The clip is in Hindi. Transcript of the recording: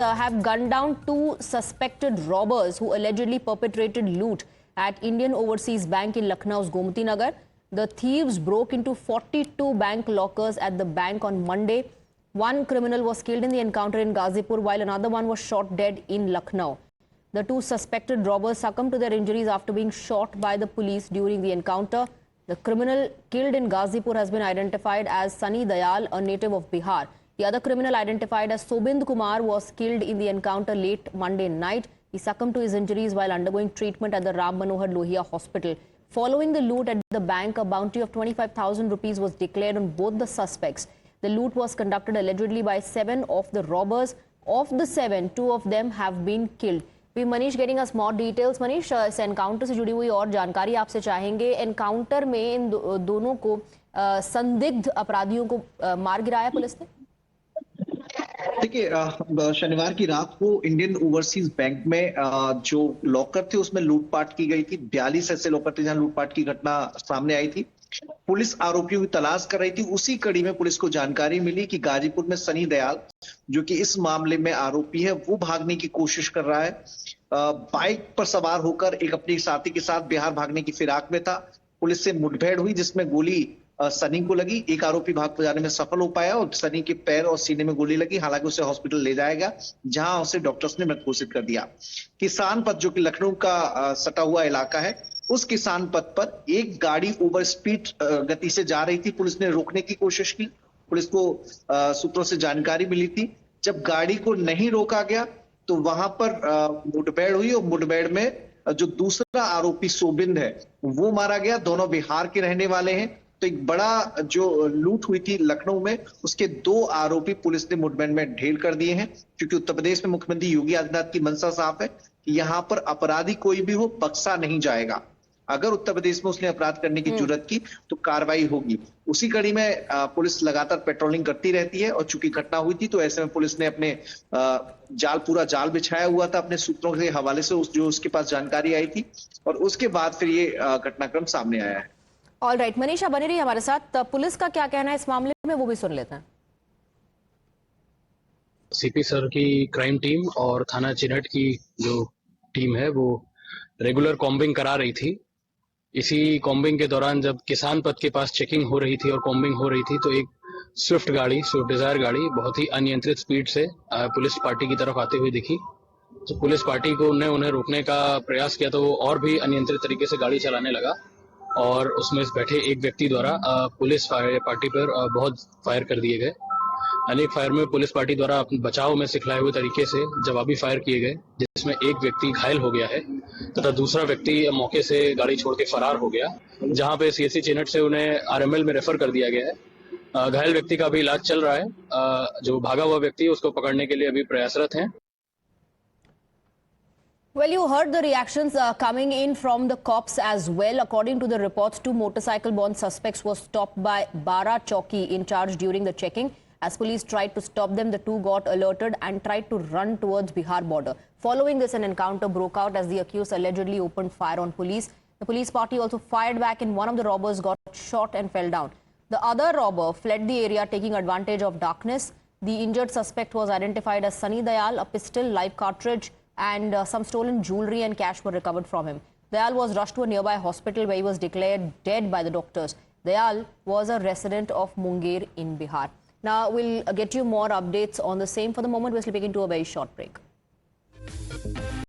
have gunned down two suspected robbers who allegedly perpetrated loot at Indian Overseas Bank in Lucknow's Gomti Nagar. The thieves broke into 42 bank lockers at the bank on Monday. One criminal was killed in the encounter in Ghazipur, while another one was shot dead in Lucknow. The two suspected robbers succumbed to their injuries after being shot by the police during the encounter. The criminal killed in Ghazipur has been identified as Sunny Dayal, a native of Bihar. The other criminal, identified as Sobind Kumar, was killed in the encounter late Monday night. He succumbed to his injuries while undergoing treatment at the Ram Manohar Lohia hospital. Following the loot at the bank, a bounty of 25,000 rupees was declared on both the suspects. The loot was conducted allegedly by 7 of the robbers. Of the 7, 2 of them have been killed. We Manish getting us more details. Manish, इस एनकाउंटर से जुड़ी हुई और जानकारी आपसे चाहेंगे. एनकाउंटर में इन दोनों को संदिग्ध अपराधियों को मार गिराया पुलिस ने. देखिए, शनिवार की रात को इंडियन ओवरसीज बैंक में जो लॉकर थे उसमें लूटपाट की गई थी. 42 ऐसे लॉकर थे जहां लूटपाट की घटना सामने आई थी. पुलिस आरोपियों की तलाश कर रही थी. उसी कड़ी में पुलिस को जानकारी मिली कि गाजीपुर में सनी दयाल, जो कि इस मामले में आरोपी है, वो भागने की कोशिश कर रहा है. बाइक पर सवार होकर एक अपने साथी के साथ बिहार भागने की फिराक में था. पुलिस से मुठभेड़ हुई जिसमें गोली सनी को लगी. एक आरोपी भाग जाने में सफल हो पाया और सनी के पैर और सीने में गोली लगी. हालांकि उसे हॉस्पिटल ले जाया गया, जहां उसे डॉक्टर्स ने मृत घोषित कर दिया. किसान पथ, जो कि लखनऊ का सटा हुआ इलाका है, उस किसान पथ पर एक गाड़ी ओवर स्पीड गति से जा रही थी. पुलिस ने रोकने की कोशिश की. पुलिस को सूत्रों से जानकारी मिली थी. जब गाड़ी को नहीं रोका गया तो वहां पर मुठभेड़ हुई और मुठभेड़ में जो दूसरा आरोपी सोबिंद है वो मारा गया. दोनों बिहार के रहने वाले हैं. तो एक बड़ा जो लूट हुई थी लखनऊ में, उसके 2 आरोपी पुलिस ने मुठभेड़ में ढेर कर दिए हैं. क्योंकि उत्तर प्रदेश में मुख्यमंत्री योगी आदित्यनाथ की मंशा साफ है कि यहां पर अपराधी कोई भी हो, बख्शा नहीं जाएगा. अगर उत्तर प्रदेश में उसने अपराध करने की जुर्रत की तो कार्रवाई होगी. उसी कड़ी में पुलिस लगातार पेट्रोलिंग करती रहती है. और चूंकि घटना हुई थी तो ऐसे में पुलिस ने अपने पूरा जाल बिछाया हुआ था अपने सूत्रों के हवाले से, जो उसके पास जानकारी आई थी. और उसके बाद फिर ये घटनाक्रम सामने आया है. ऑल राइट, मनीषा बनी रही हमारे साथ. पुलिस का क्या कहना है इस मामले में, वो भी सुन लेते हैं. सीपी सर की क्राइम टीम और थाना चिनहट की जो टीम है वो रेगुलर कॉम्बिंग करा रही थी. इसी कॉम्बिंग के दौरान जब किसान पथ के पास चेकिंग हो रही थी और कॉम्बिंग हो रही थी तो एक स्विफ्ट डिजायर गाड़ी बहुत ही अनियंत्रित स्पीड से पुलिस पार्टी की तरफ आते हुए दिखी. तो पुलिस पार्टी को उन्हें रोकने का प्रयास किया तो वो और भी अनियंत्रित तरीके से गाड़ी चलाने लगा और उसमें बैठे एक व्यक्ति द्वारा पुलिस पार्टी पर बहुत फायर कर दिए गए. अनेक फायर में पुलिस पार्टी द्वारा अपने बचाव में सिखलाए हुए तरीके से जवाबी फायर किए गए, जिसमें एक व्यक्ति घायल हो गया है तथा दूसरा व्यक्ति मौके से गाड़ी छोड़ के फरार हो गया, जहां पे सीएससी चिनहट से उन्हें आरएमएल में रेफर कर दिया गया है. घायल व्यक्ति का भी इलाज चल रहा है. जो भागा हुआ व्यक्ति है उसको पकड़ने के लिए अभी प्रयासरत हैं. Well, you heard the reactions coming in from the cops as well. According to the reports, 2 motorcycle-borne suspects were stopped by Bara Chowki in charge during the checking. As police tried to stop them, the 2 got alerted and tried to run towards Bihar border. Following this, an encounter broke out as the accused allegedly opened fire on police. The police party also fired back and one of the robbers got shot and fell down. The other robber fled the area, taking advantage of darkness. The injured suspect was identified as Sunny Dayal. A pistol, live cartridge and some stolen jewelry and cash were recovered from him. Dayal was rushed to a nearby hospital where he was declared dead by the doctors. Dayal was a resident of Munger in Bihar. Now we'll get you more updates on the same. For the moment, we're slipping into a very short break.